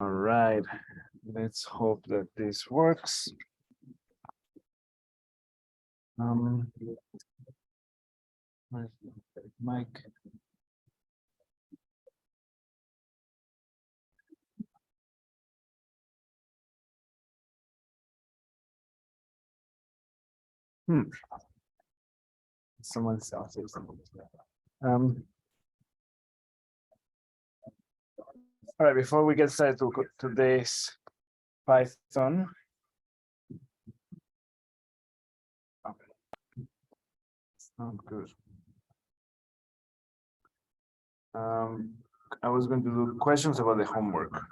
All right, let's hope that this works. Where's the mic? Someone else say something. All right, before we get started to today's Python. Okay. Sounds good. I was going to do questions about the homework.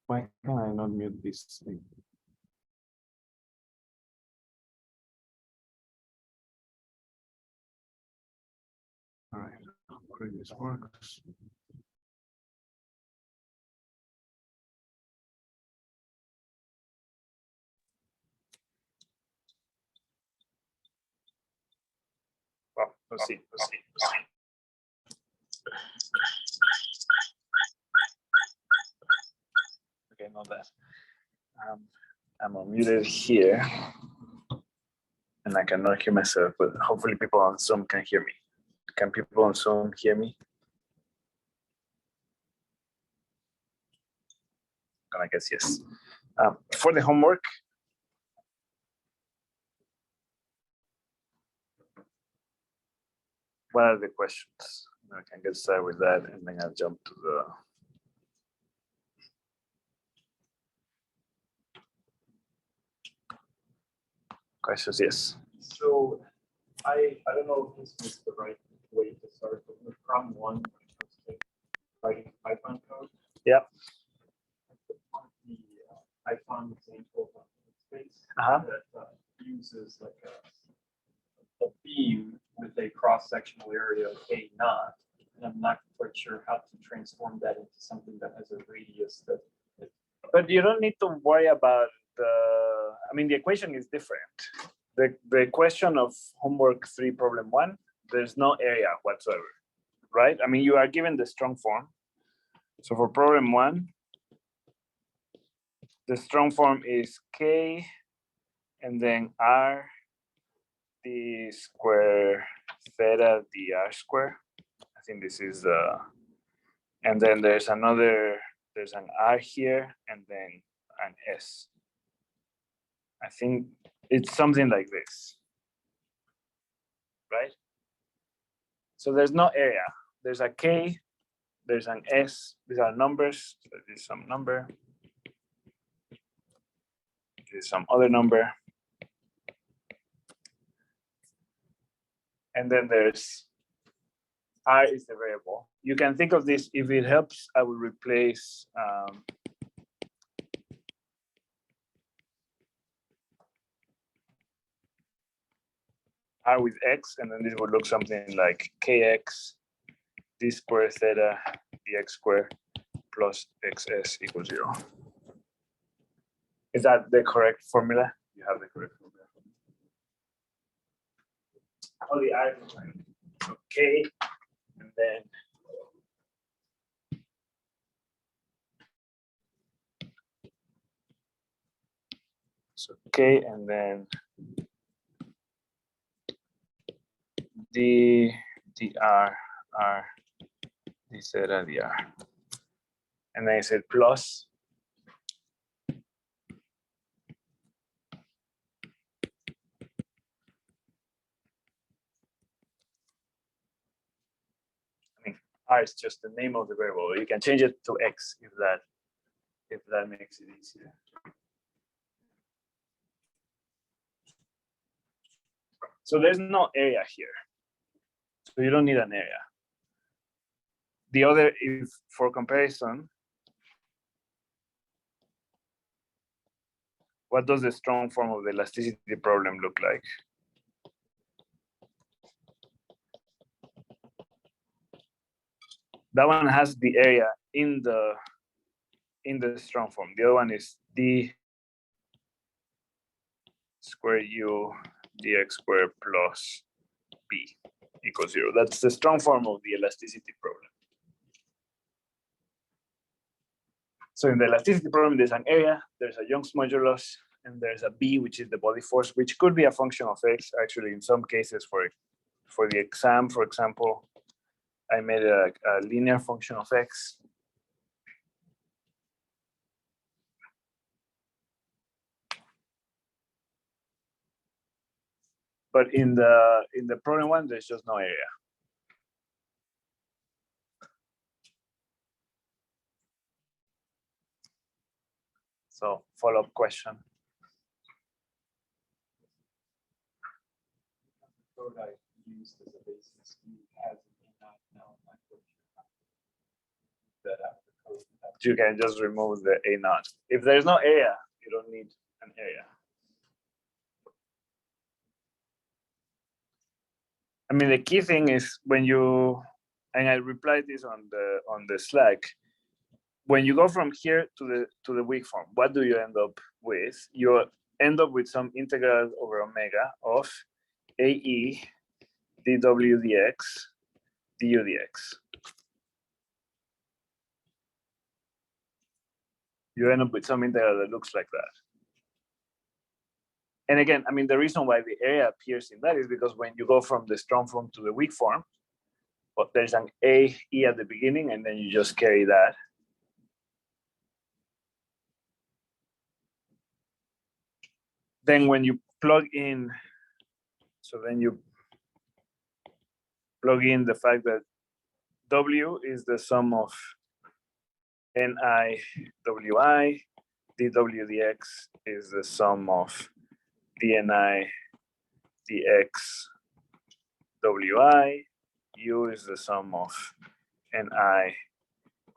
Why can I not mute this thing? All right, hopefully this works. Well, let's see. Okay, not that. I'm unmuted here, and I cannot hear myself, but hopefully people on Zoom can hear me. Can people on Zoom hear me? And I guess yes. For the homework, what are the questions? I can get started with that, and then I'll jump to the questions. Yes. So I don't know if this is the right way to start, but with problem one, when it comes to writing Python code. Yep. The Python example space that uses like a beam with a cross-sectional area of a knot, and I'm not quite sure how to transform that into something that has a radius that. But you don't need to worry about the. I mean, the equation is different. The question of homework 3 problem 1, there's no area whatsoever, right? I mean, you are given the strong form. So for problem 1, the strong form is k and then r d square theta dr square. I think this is the, and then there's an r here and then an s. I think it's something like this, right? So there's no area. There's a k, there's an s. These are numbers. So this is some number. This is some other number. And then there's r is the variable. You can think of this, if it helps, I will replace r with x, and then this would look something like kx d square theta dx square plus xs equals 0. Is that the correct formula? You have the correct formula. Oh, the r is okay, and then so k, and then d dr r d theta dr, and then I said plus r is just the name of the variable. You can change it to x if that makes it easier. So there's no area here. So you don't need an area. The other is for comparison. What does the strong form of the elasticity problem look like? That one has the area in the in the strong form. The other one is d square u dx squared plus b equals 0. That's the strong form of the elasticity problem. So in the elasticity problem, there's an area, there's a Young's modulus, and there's a b, which is the body force, which could be a function of x. Actually, in some cases, for the exam, for example, I made a linear function of x. But in the problem one, there's just no area. So follow-up question. The code I used as a basis has now that after code. You can just remove the a naught. If there's no area, you don't need an area. I mean, the key thing is when you, and I replied this on the Slack, when you go from here to the weak form, what do you end up with? You end up with some integral over omega of ae dw dx du dx. You end up with some integral that looks like that. And again, I mean, the reason why the area appears in that is because when you go from the strong form to the weak form, but there's an ae at the beginning, and then you just carry that. Then when you plug in, so then you plug in the fact that W is the sum of Ni Wi, dW dx is the sum of dni dx Wi, U is the sum of Ni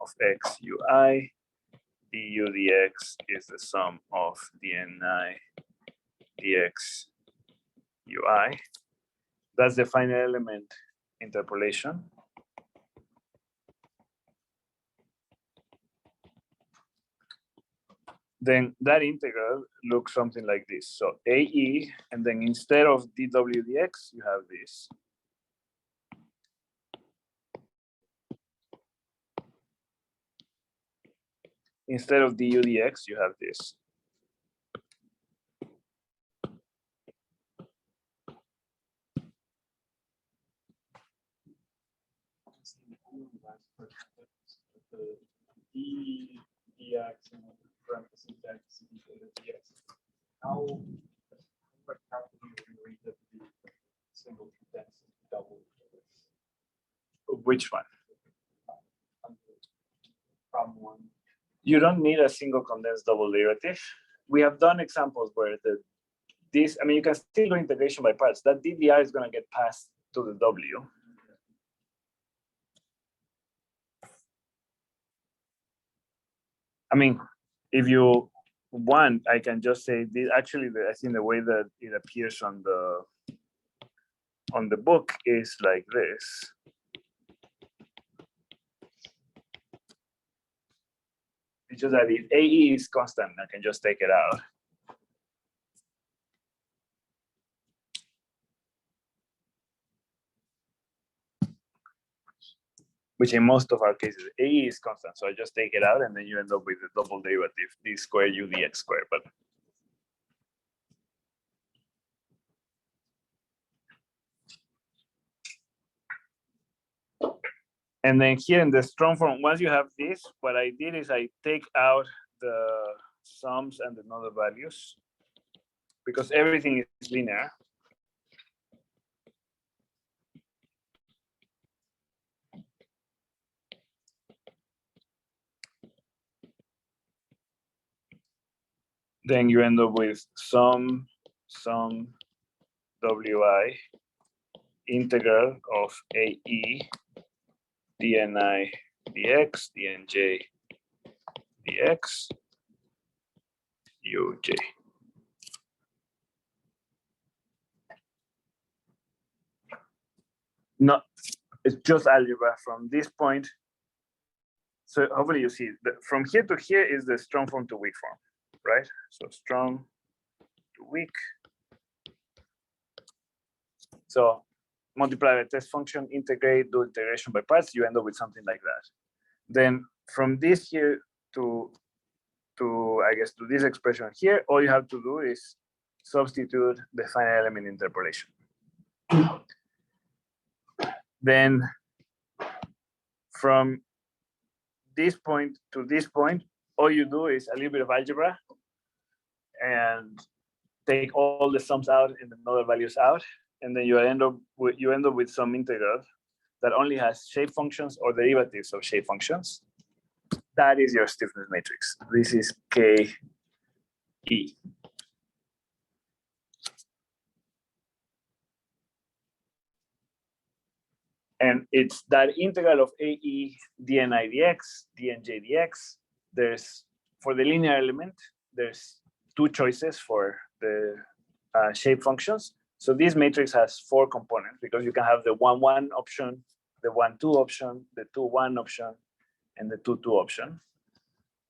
of x Ui, du dx is the sum of dni dx Ui. That's the final element interpolation. Then that integral looks something like this. So AE, and then instead of dW dx, you have this. Instead of du dx, you have this. The d dx and parentheses x dx. How do you read the single condensed double? Which one? Problem one. You don't need a single condensed double derivative. We have done examples where this, I mean, you can still do integration by parts. That ddr is going to get passed to the w. I mean, if you want, I can just say this. Actually, I think the way that it appears on the book is like this. It's just that if AE is constant, I can just take it out. Which in most of our cases, AE is constant. So I just take it out and then you end up with the double derivative, d squared u dx squared. But and then here in the strong form, once you have this, what I did is I take out the sums and the nodal values because everything is linear. Then you end up with some wi integral of AE dni dx dnj dx uj. No, it's just algebra from this point. So hopefully you see that from here to here is the strong form to weak form, right? So strong to weak. So multiply by test function, integrate, do integration by parts, you end up with something like that. Then from this here to I guess to this expression here, all you have to do is substitute the finite element interpolation. Then from this point to this point, all you do is a little bit of algebra and take all the sums out and the other values out, and then you end up with some integral that only has shape functions or derivatives of shape functions. That is your stiffness matrix. This is KE. And it's that integral of AE dni dx, dnj dx. There's, for the linear element, there's two choices for the shape functions. So this matrix has 4 components because you can have the 1, 1 option, the 1, 2 option, the 2, 1 option, and the 2, 2 option.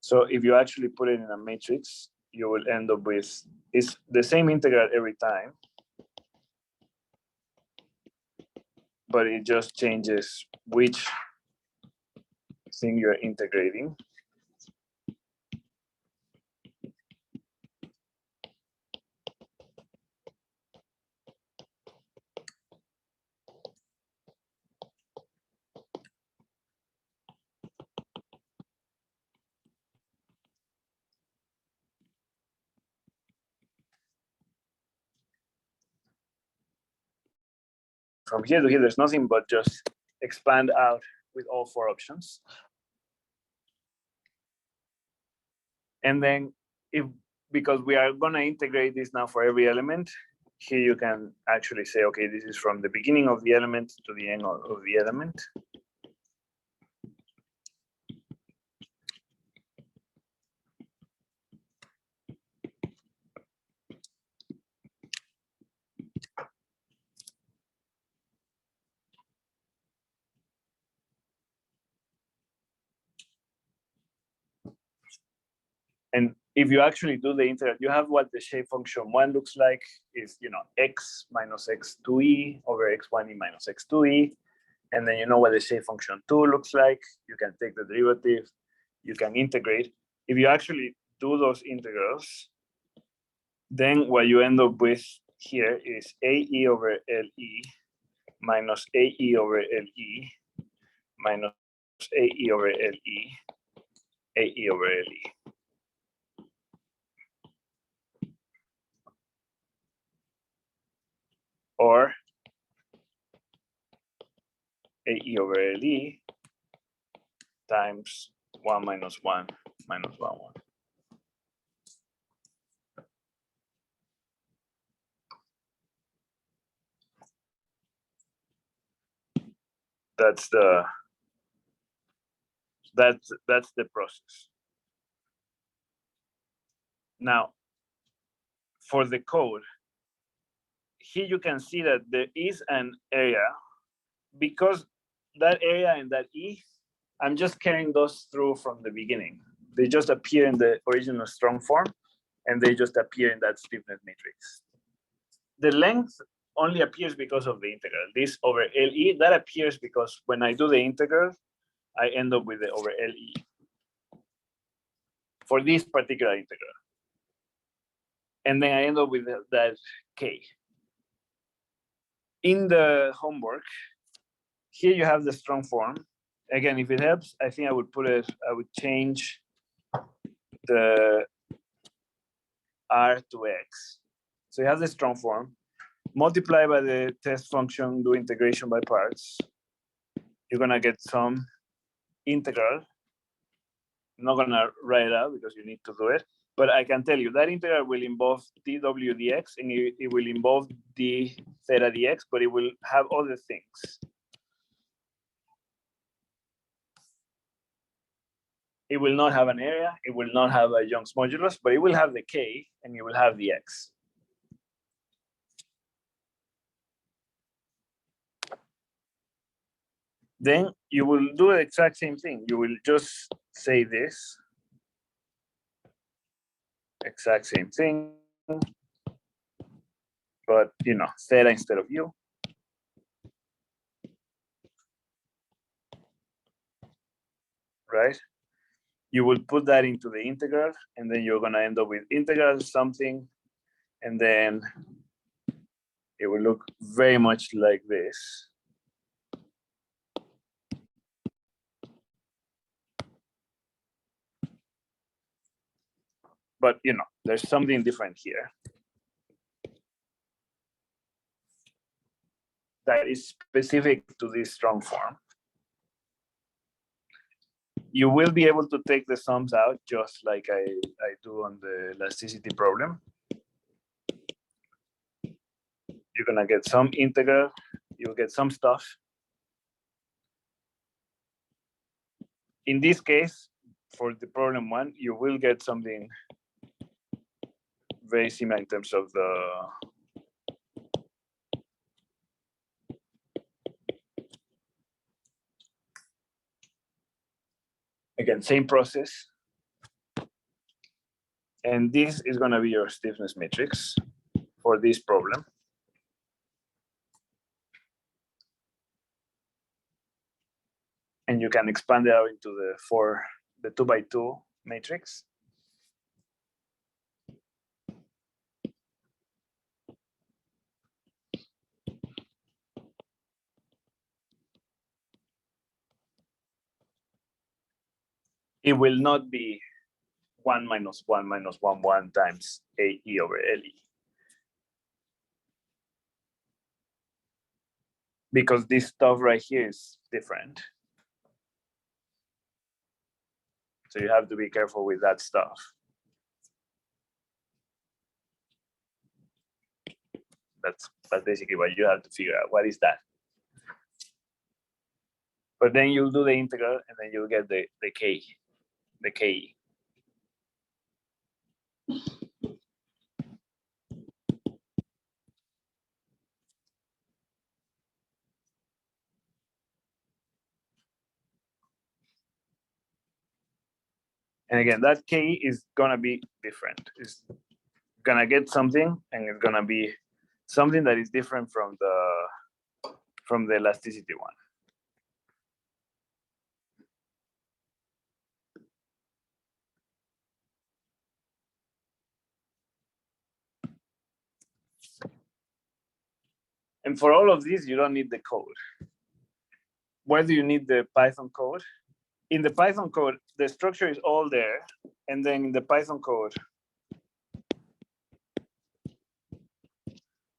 So if you actually put it in a matrix, you will end up with, it's the same integral every time, but it just changes which thing you're integrating. From here to here, there's nothing but just expand out with all 4 options. And then because we are gonna integrate this now for every element, here you can actually say, okay, this is from the beginning of the element to the end of the element. And if you actually do the integral, you have what the shape function 1 looks like is, x minus x2e over x1e minus x2e. And then you know what the shape function 2 looks like. You can take the derivative, you can integrate. If you actually do those integrals, then what you end up with here is AE over LE minus AE over LE minus AE over LE, AE over LE. Or AE over LE times 1 minus 1 minus 1, 1. That's the process. Now, for the code, here you can see that there is an area, because that area and that E, I'm just carrying those through from the beginning. They just appear in the original strong form, and they just appear in that stiffness matrix. The length only appears because of the integral. This over LE, that appears because when I do the integral, I end up with the over LE for this particular integral. And then I end up with that K. In the homework, here you have the strong form. Again, if it helps, I think I would change the R to X. So you have the strong form, multiply by the test function, do integration by parts. You're gonna get some integral. I'm not gonna write it out because you need to do it, but I can tell you that integral will involve dw dx, and it will involve d theta dx, but it will have other things. It will not have an area, it will not have a Young's modulus, but it will have the k, and it will have the x. Then you will do the exact same thing. You will just say this, exact same thing, but theta instead of u. Right? You will put that into the integral, and then you're gonna end up with integral something, and then it will look very much like this. But there's something different here that is specific to this strong form. You will be able to take the sums out just like I do on the elasticity problem. You're gonna get some integral, you'll get some stuff. In this case, for the problem one, you will get something very similar in terms of the again, same process. And this is gonna be your stiffness matrix for this problem. And you can expand it out into the 2x2 matrix. It will not be 1 minus 1 minus 1 1 times AE over LE. Because this stuff right here is different. So you have to be careful with that stuff. That's basically what you have to figure out. What is that? But then you'll do the integral, and then you'll get the K, the KE. And again, that K is gonna be different. It's gonna get something, and it's gonna be something that is different from the elasticity one. And for all of these, you don't need the code. Where do you need the Python code? In the Python code, the structure is all there. And then in the Python code,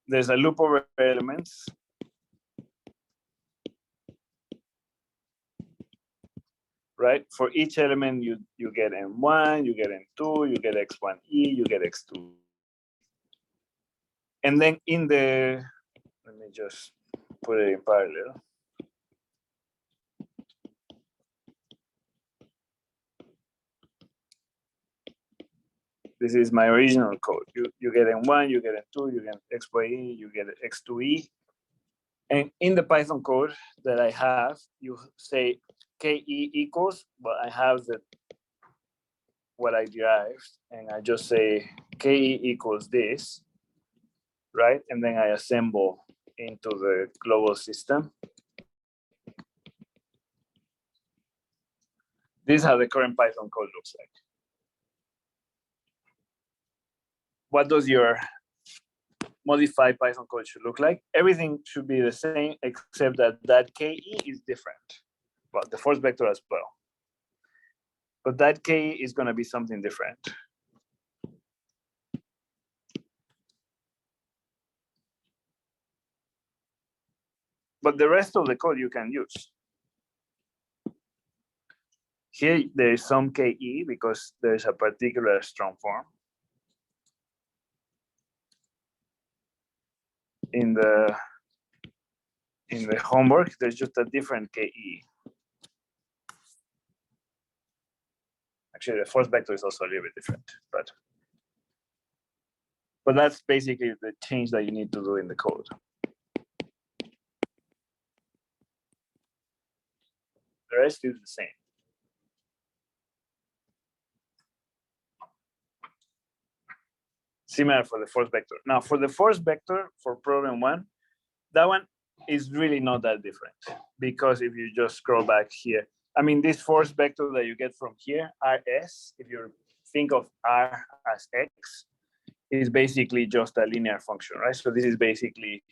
there's a loop over elements. Right? For each element, you get M1, you get M2, you get X1E, you get X2. And then in the, let me just put it in parallel. This is my original code. You get M1, you get M2, you get X1E, you get X2E. And in the Python code that I have, you say KE equals, but I have what I derived, and I just say KE equals this, right? And then I assemble into the global system. This is how the current Python code looks like. What does your modified Python code should look like? Everything should be the same, except that KE is different. Well, the force vector as well. But that K is going to be something different. But the rest of the code you can use. Here, there is some KE because there's a particular strong form. In the homework, there's just a different KE. Actually, the force vector is also a little bit different, but that's basically the change that you need to do in the code. rest is the same. Similar for the force vector. Now for the force vector for problem 1, that one is really not that different, because if you just scroll back here, I mean, this force vector that you get from here, RS, if you think of R as X, is basically just a linear function, right? So this is basically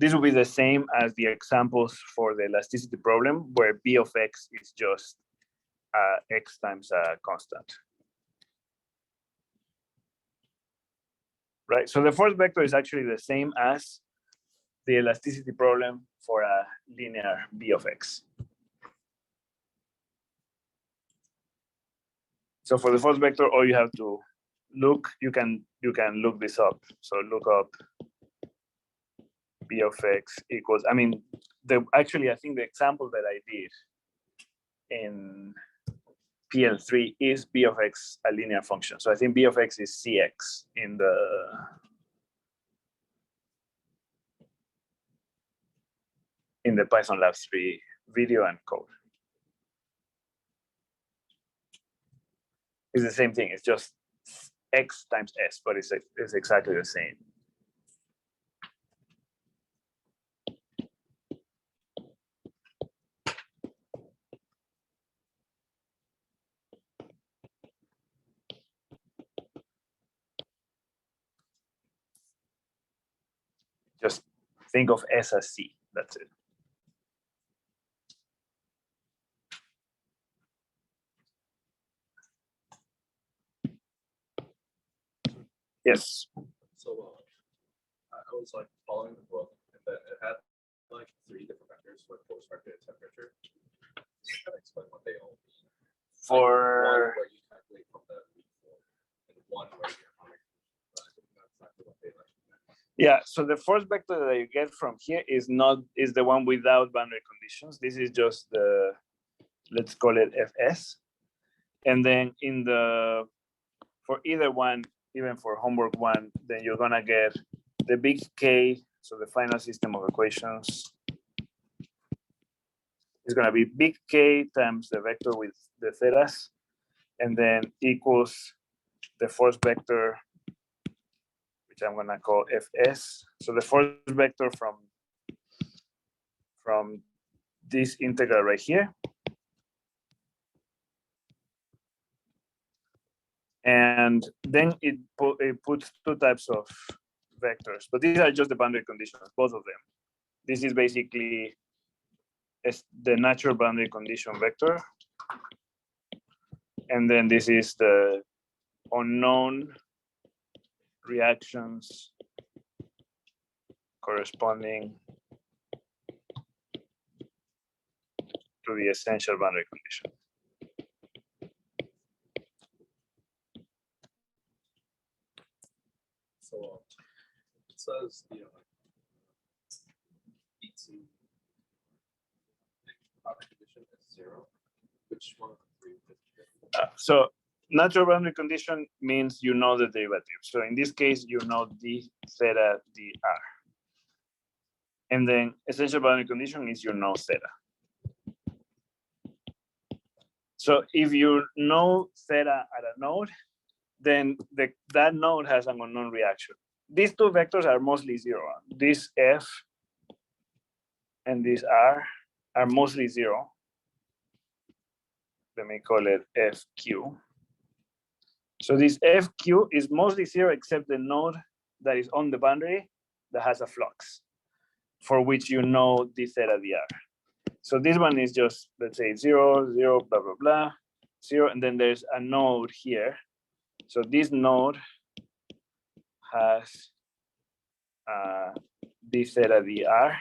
this will be the same as the examples for the elasticity problem, where B of X is just X times a constant. Right, so the force vector is actually the same as the elasticity problem for a linear B of X. So for the force vector, all you have to look, you can look this up. So look up B of X equals, I mean, actually, I think the example that I did in PL3 is B of X a linear function. So I think B of X is CX in the Python Lab 3 video and code. It's the same thing. It's just X times S, but it's exactly the same. Just think of S as C. That's it. Yes. So I was like following the book, and then it had like 3 different vectors, like force vector and temperature. Just kind of explain what they all mean. For one where you calculate from the and one where you're not. I think that's exactly what they like. Yeah, so the force vector that you get from here is the one without boundary conditions. This is just the, let's call it FS. And then for either one, even for homework 1, then you're gonna get the big K, so the final system of equations is gonna be big K times the vector with the thetas, and then equals the force vector, which I'm gonna call Fs. So the force vector from this integral right here. And then it puts 2 types of vectors, but these are just the boundary conditions, both of them. This is basically the natural boundary condition vector. And then this is the unknown reactions corresponding to the essential boundary condition. So it says the BT boundary condition is 0. Which one of the 3? So natural boundary condition means you know the derivative. So in this case, you know d theta dr. And then essential boundary condition is you know theta. So if you know theta at a node, then that node has an unknown reaction. These 2 vectors are mostly 0. This F and this R are mostly 0. Let me call it FQ. So this FQ is mostly 0 except the node that is on the boundary that has a flux, for which you know d theta dr. So this one is just, let's say 0, 0, blah, blah, blah, 0, and then there's a node here. So this node has d theta dr,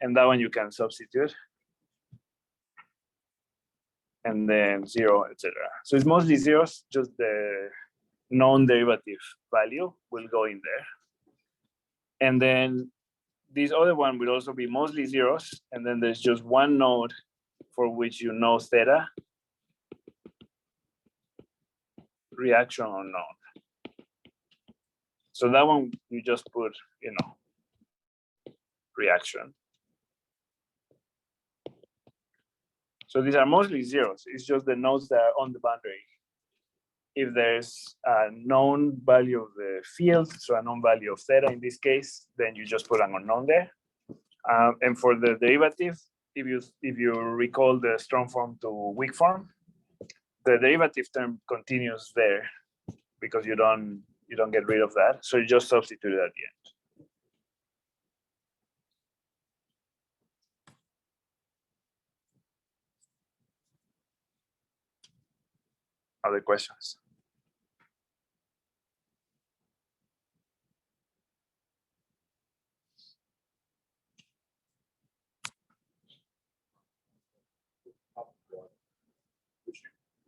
and that one you can substitute. And then 0, etc. So it's mostly zeros, just the non-derivative value will go in there. And then this other one will also be mostly zeros, and then there's just one node for which you know theta, reaction unknown. So that one you just put, reaction. So these are mostly zeros. It's just the nodes that are on the boundary. If there's a known value of the field, so a known value of theta in this case, then you just put an unknown there. And for the derivative, if you recall the strong form to weak form, the derivative term continues there because you don't get rid of that. So you just substitute it at the end. Other questions?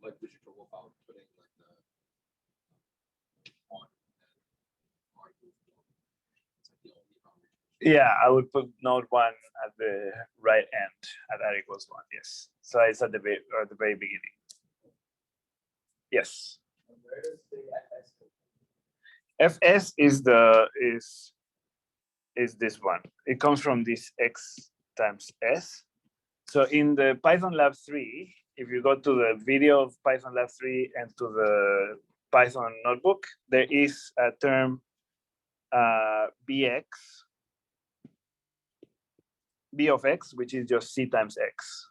Would you trouble about putting like the one and R group one? It's like the only boundary. Yeah, I would put node 1 at the right end at r equals 1. Yes. So it's at the very beginning. Yes. Where does the FS come Fs is this one. It comes from this x times s. So in the Python Lab 3, if you go to the video of Python Lab 3 and to the Python notebook, there is a term bx, b of x, which is just c times x.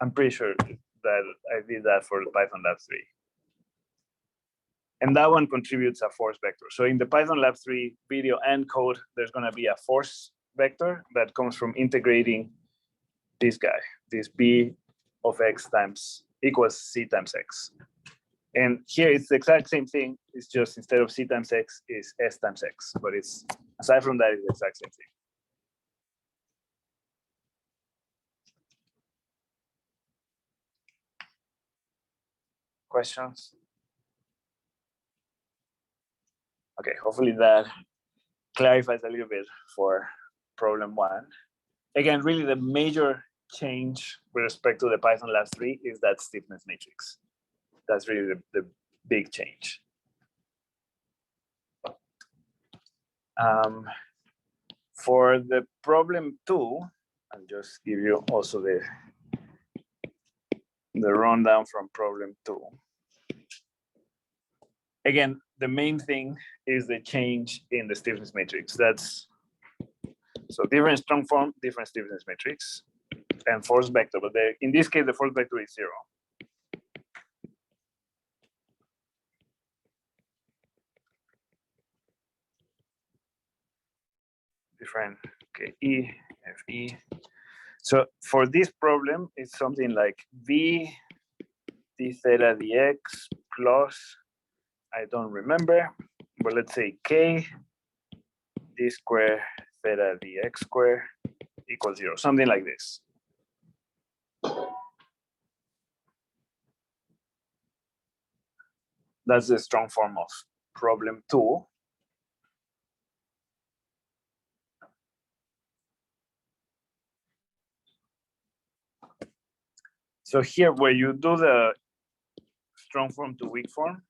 I'm pretty sure that I did that for the Python Lab 3. And that one contributes a force vector. So in the Python Lab 3 video and code, there's going to be a force vector that comes from integrating this guy, this b of x times equals c times x. And here it's the exact same thing. It's just instead of c times x is s times x. But it's aside from that, it's the exact same thing. Questions? Okay, hopefully that clarifies a little bit for problem 1. Again, really the major change with respect to the Python Lab 3 is that stiffness matrix. That's really the big change. For the problem 2, I'll just give you also the rundown from problem 2. Again, the main thing is the change in the stiffness matrix. That's so different strong form, different stiffness matrix, and force vector. But in this case, the force vector is 0. Different, okay, E, FE. So for this problem, it's something like V d theta dx plus, I don't remember, but let's say K d square theta dx square equals 0, something like this. That's the strong form of problem 2. So here, where you do the strong form to weak form,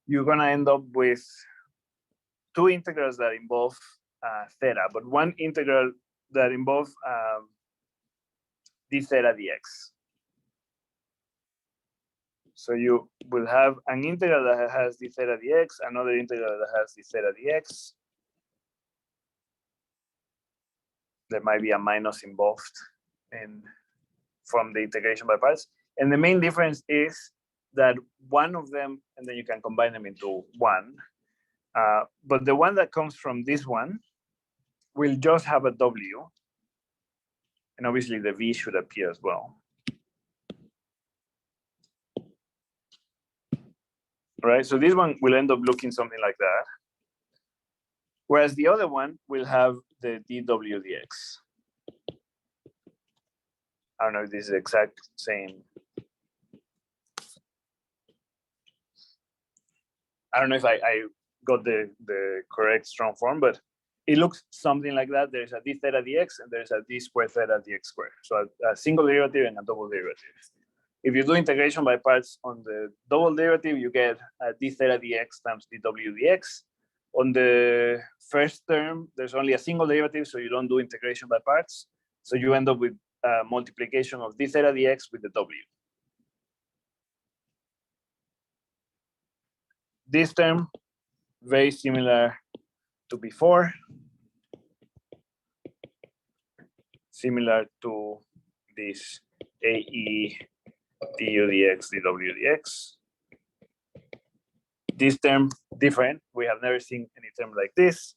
you're gonna end up with 2 integrals that involve theta, but one integral that involves d theta dx. So you will have an integral that has d theta dx, another integral that has d theta dx. There might be a minus involved from the integration by parts. And the main difference is that one of them, and then you can combine them into one. But the one that comes from this one will just have a W. And obviously the V should appear as well. Right, so this one will end up looking something like that. Whereas the other one will have the dw dx. I don't know if this is the exact same. I don't know if I got the correct strong form, but it looks something like that. There's a d theta dx and there's a d square theta dx square. So a single derivative and a double derivative. If you do integration by parts on the double derivative, you get a d theta dx times dw dx. On the first term, there's only a single derivative, so you don't do integration by parts. So you end up with multiplication of d theta dx with the w. This term, very similar to before, similar to this AE du dx dw dx. This term different. We have never seen any term like this.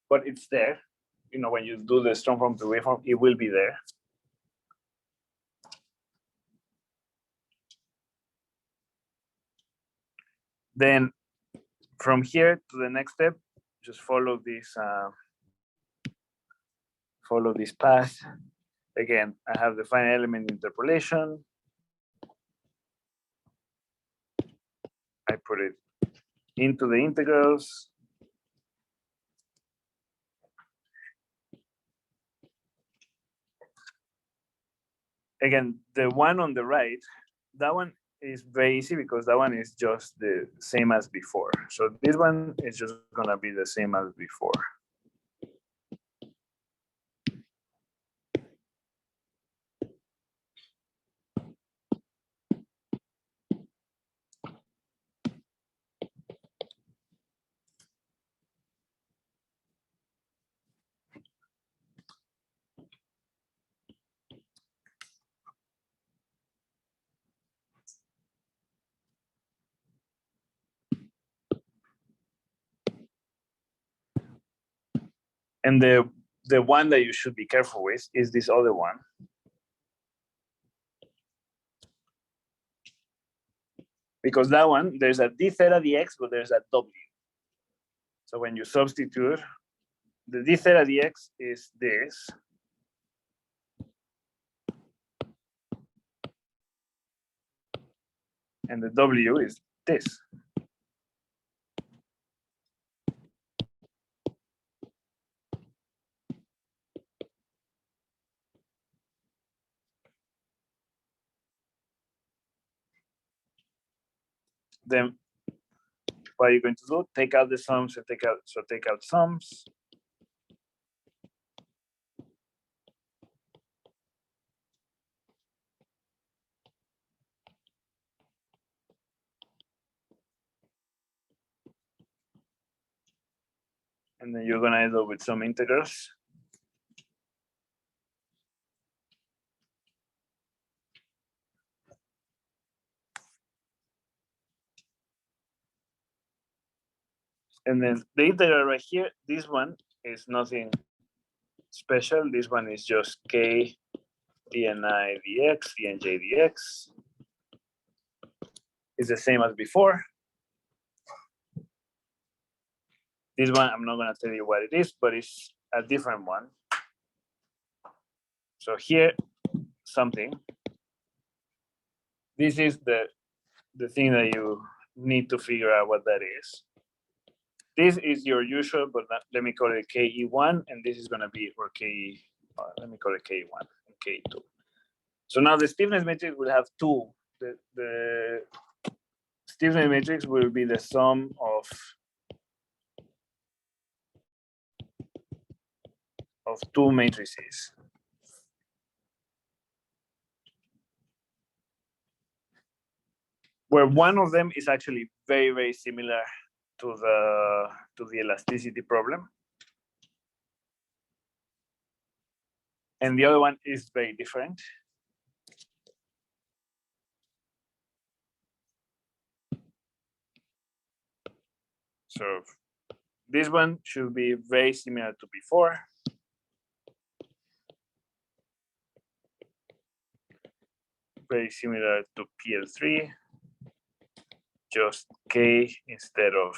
But it's there. You know, when you do the strong form to waveform, it will be there. Then from here to the next step, just follow this path. Again, I have the finite element interpolation. I put it into the integrals. Again, the one on the right, that one is very easy because that one is just the same as before. So this one is just gonna be the same as before. And the one that you should be careful with is this other one. Because that one, there's a d theta dx, but there's a w. So when you substitute, the d theta dx is this. And the w is this. Then what are you going to do? Take out the sums and take out sums. And then you're gonna end up with some integers. And then the integral right here, this one is nothing special. This one is just k dni dx, dnj dx. It's the same as before. This one, I'm not gonna tell you what it is, but it's a different one. So here, something. This is the thing that you need to figure out what that is. This is your usual, but let me call it KE1, and this is gonna be, or KE, let me call it KE1 and KE2. So now the stiffness matrix will have two. The stiffness matrix will be the sum of two matrices. Where one of them is actually very, very similar to the elasticity problem. And the other one is very different. So this one should be very similar to before. Very similar to PL3, just K instead of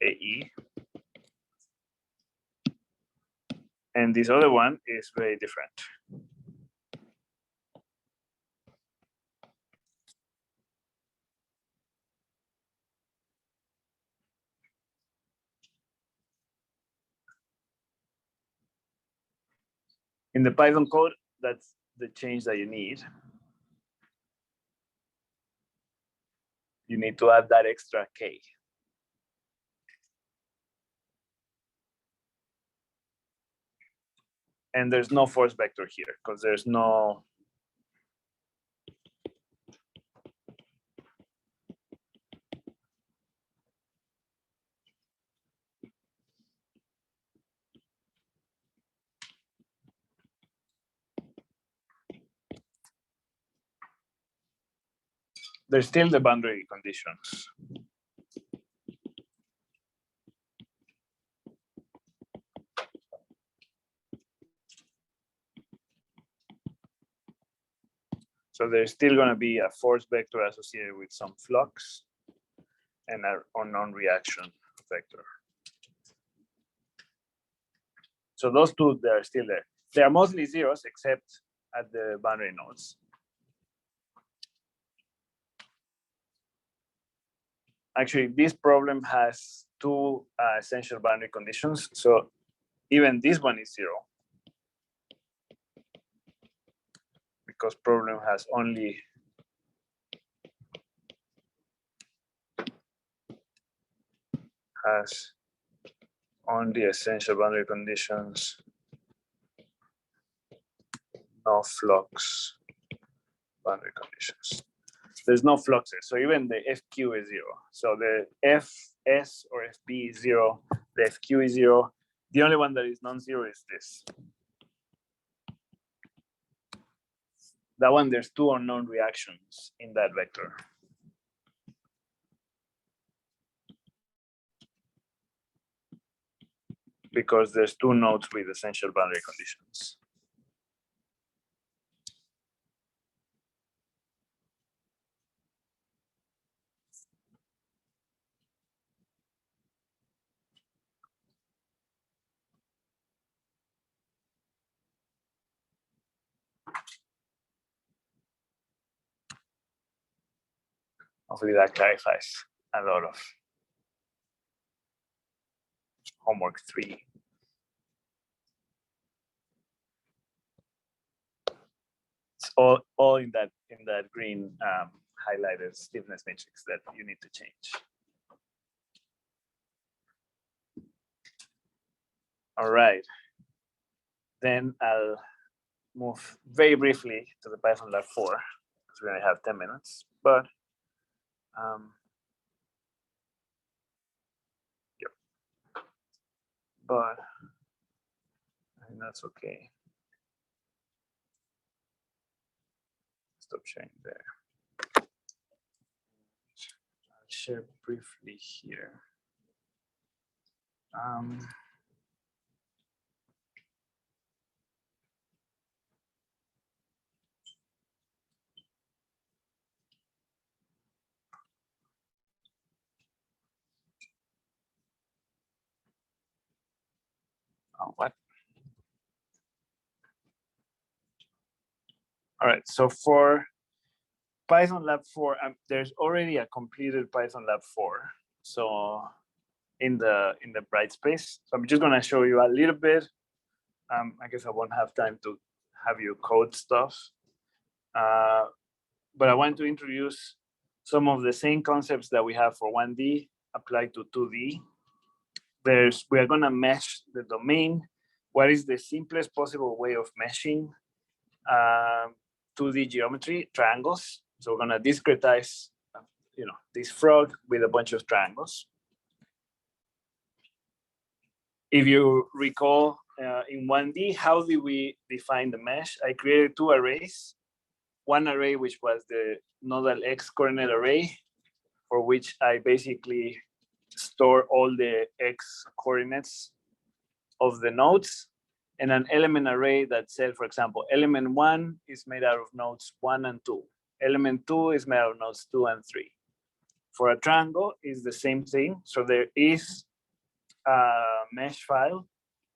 AE. And this other one is very different. In the Python code, that's the change that you need. You need to add that extra K. And there's no force vector here because there's no. There's still the boundary conditions. So there's still going to be a force vector associated with some flux and an unknown reaction vector. So those two, they're still there. They are mostly zeros except at the boundary nodes. Actually, this problem has two essential boundary conditions. So even this one is zero. Because problem has only essential boundary conditions, no flux boundary conditions. There's no fluxes, so even the FQ is zero. So the FS or FB is zero, the FQ is zero. The only one that is non-zero is this. That one, there's two unknown reactions in that vector. Because there's two nodes with essential boundary conditions. Hopefully that clarifies a lot of homework 3. It's all in that green highlighted stiffness matrix that you need to change. All right. Then I'll move very briefly to the Python Lab 4 because we only have 10 minutes. But yep. But I think that's okay. Stop sharing there. I'll share briefly here. Oh, what? All right, so for Python Lab 4, there's already a completed Python Lab 4. So in the bright space. So I'm just gonna show you a little bit. I guess I won't have time to have you code stuff. But I want to introduce some of the same concepts that we have for 1D applied to 2D. We are gonna mesh the domain. What is the simplest possible way of meshing 2D geometry, triangles? So we're gonna discretize, this frog with a bunch of triangles. If you recall, in 1D, how did we define the mesh? I created two arrays. One array, which was the nodal x coordinate array, for which I basically store all the x coordinates of the nodes, and an element array that said, for example, element 1 is made out of nodes 1 and 2. Element 2 is made out of nodes 2 and 3. For a triangle, is the same thing. So there is a mesh file,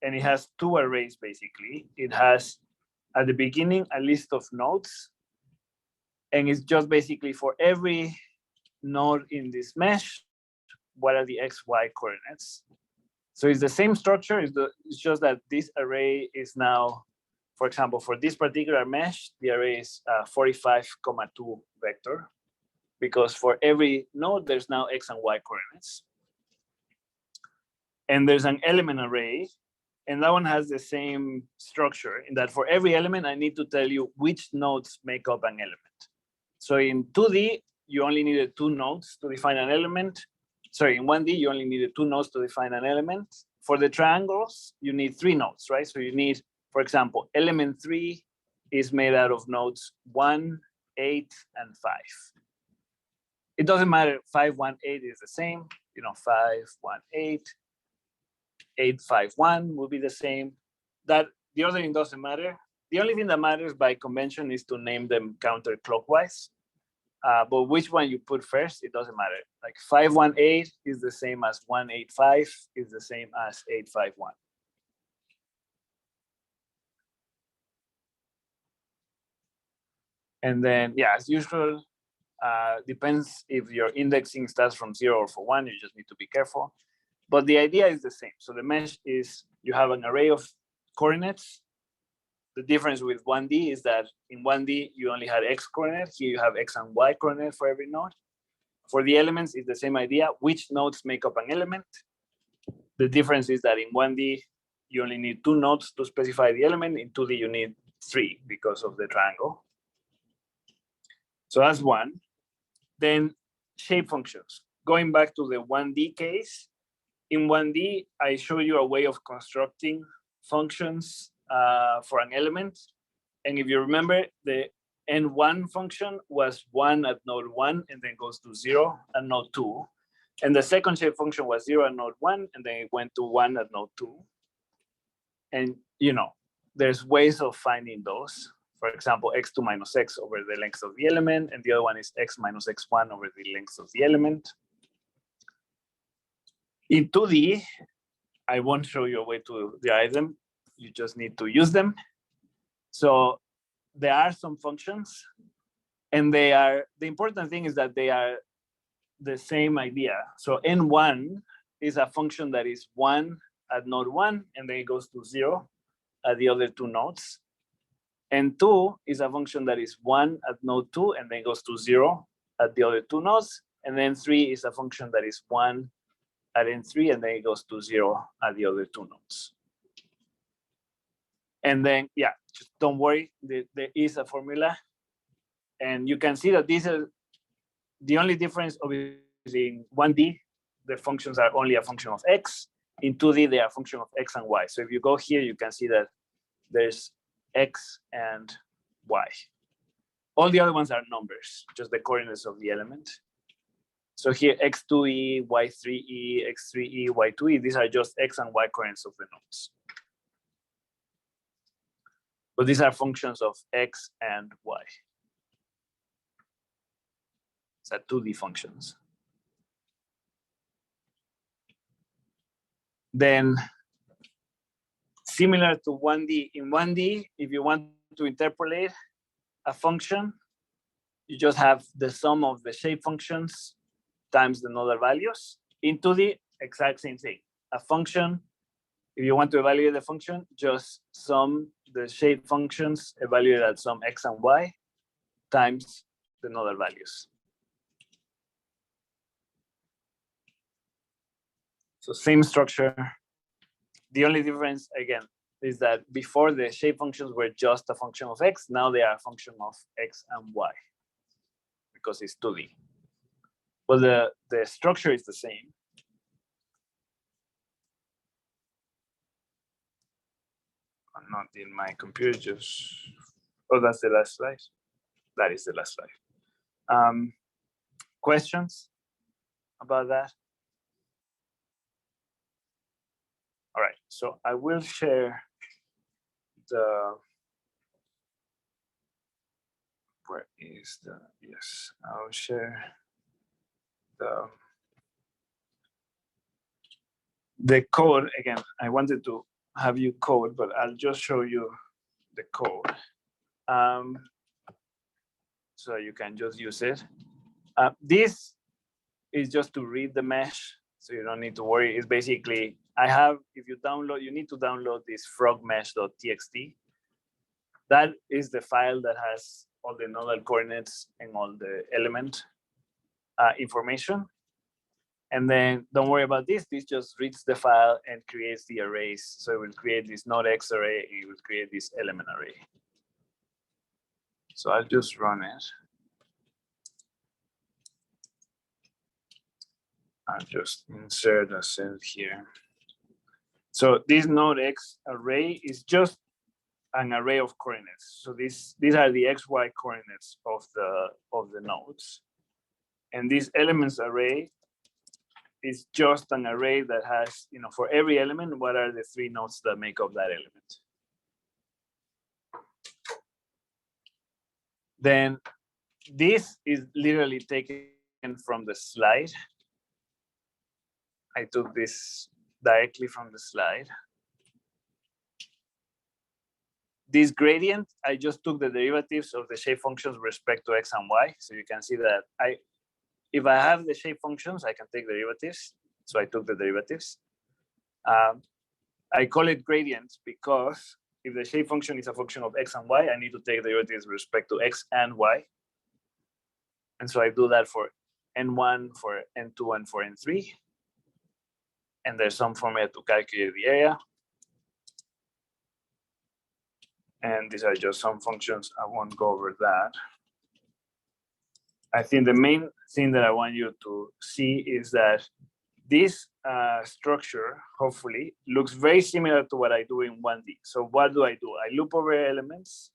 and it has two arrays, basically. It has, at the beginning, a list of nodes, and it's just basically for every node in this mesh, what are the x, y coordinates? So it's the same structure, it's just that this array is now for example, for this particular mesh, the array is 45,2 vector, because for every node, there's now X and Y coordinates. And there's an element array, and that one has the same structure in that for every element, I need to tell you which nodes make up an element. So in 2D, you only needed 2 nodes to define an element. Sorry, in 1D, you only needed 2 nodes to define an element. For the triangles, you need 3 nodes, right? So you need, for example, element 3 is made out of nodes 1, 8, and 5. It doesn't matter, 5, 1, 8 is the same, 5, 1, 8, 8, 5, 1 will be the same. That the ordering doesn't matter. The only thing that matters by convention is to name them counterclockwise. But which one you put first, it doesn't matter. Like 518 is the same as 185 is the same as 851. And then, yeah, as usual, depends if your indexing starts from 0 or for 1, you just need to be careful. But the idea is the same. So the mesh is you have an array of coordinates. The difference with 1D is that in 1D, you only had X coordinates. Here you have X and Y coordinates for every node. For the elements, it's the same idea. Which nodes make up an element? The difference is that in 1D, you only need 2 nodes to specify the element. In 2D, you need 3 because of the triangle. So that's one. Then shape functions. Going back to the 1D case, in 1D, I showed you a way of constructing functions for an element. And if you remember, the N1 function was 1 at node 1 and then goes to 0 at node 2. And the second shape function was 0 at node 1 and then it went to 1 at node 2. And there's ways of finding those. For example, x2 minus x over the length of the element, and the other one is x minus x1 over the length of the element. In 2D, I won't show you a way to derive them. You just need to use them. So there are some functions, and the important thing is that they are the same idea. So N1 is a function that is 1 at node 1, and then it goes to 0 at the other 2 nodes. N2 is a function that is 1 at node 2, and then goes to 0 at the other 2 nodes. And then 3 is a function that is 1 at N3, and then it goes to 0 at the other 2 nodes. And then, yeah, just don't worry, there is a formula. And you can see that these are the only difference, obviously, in 1D, the functions are only a function of x. In 2D, they are a function of x and y. So if you go here, you can see that there's x and y. All the other ones are numbers, just the coordinates of the element. So here, x2e, y3e, x3e, y2e, these are just x and y coordinates of the nodes. But these are functions of x and y. It's 2D functions. Then, similar to 1D, in 1D, if you want to interpolate a function, you just have the sum of the shape functions times the nodal values. In 2D, exact same thing. A function, if you want to evaluate the function, just sum the shape functions evaluated at some x and y times the nodal values. So same structure. The only difference, again, is that before the shape functions were just a function of x, now they are a function of x and y because it's 2D. But the structure is the same. I'm not in my computer, just, oh, that's the last slide. That is the last slide. Questions about that? All right, so I will share where is yes, I'll share the code. Again, I wanted to have you code, but I'll just show you the code. So you can just use it. This is just to read the mesh, so you don't need to worry. It's basically, if you need to download this frogmesh.txt. that is the file that has all the nodal coordinates and all the element information. And then don't worry about this. This just reads the file and creates the arrays. So it will create this node X array and it will create this element array. So I'll just run it. I'll just insert a cell here. So this node X array is just an array of coordinates. So these are the XY coordinates of the nodes. And this elements array is just an array that has, for every element, what are the 3 nodes that make up that element. Then this is literally taken from the slide. I took this directly from the slide. This gradient, I just took the derivatives of the shape functions with respect to X and Y. So you can see that if I have the shape functions, I can take derivatives. So I took the derivatives. I call it gradient because if the shape function is a function of X and Y, I need to take derivatives with respect to X and Y. And so I do that for N1, for N2, and for N3. And there's some formula to calculate the area. And these are just some functions. I won't go over that. I think the main thing that I want you to see is that this structure, hopefully, looks very similar to what I do in 1D. So what do? I loop over elements.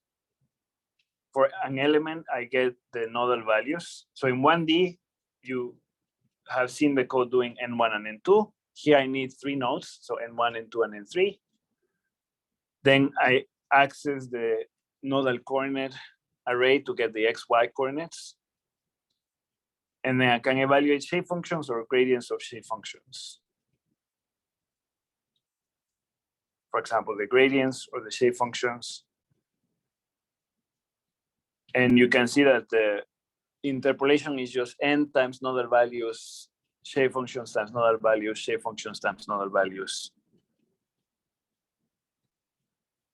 For an element, I get the nodal values. So in 1D, you have seen the code doing N1 and N2. Here I need 3 nodes, so N1, N2, and N3. Then I access the nodal coordinate array to get the XY coordinates. And then I can evaluate shape functions or gradients of shape functions. For example, the gradients or the shape functions. And you can see that the interpolation is just n times nodal values, shape functions times nodal values, shape functions times nodal values.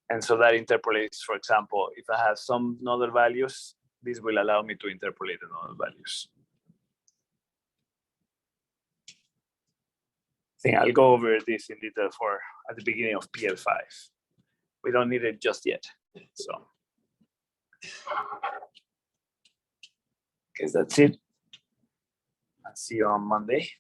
And so that interpolates, for example, if I have some nodal values, this will allow me to interpolate the nodal values. I think I'll go over this in detail at the beginning of PL5. We don't need it just yet. So, okay, that's it. I'll see you on Monday.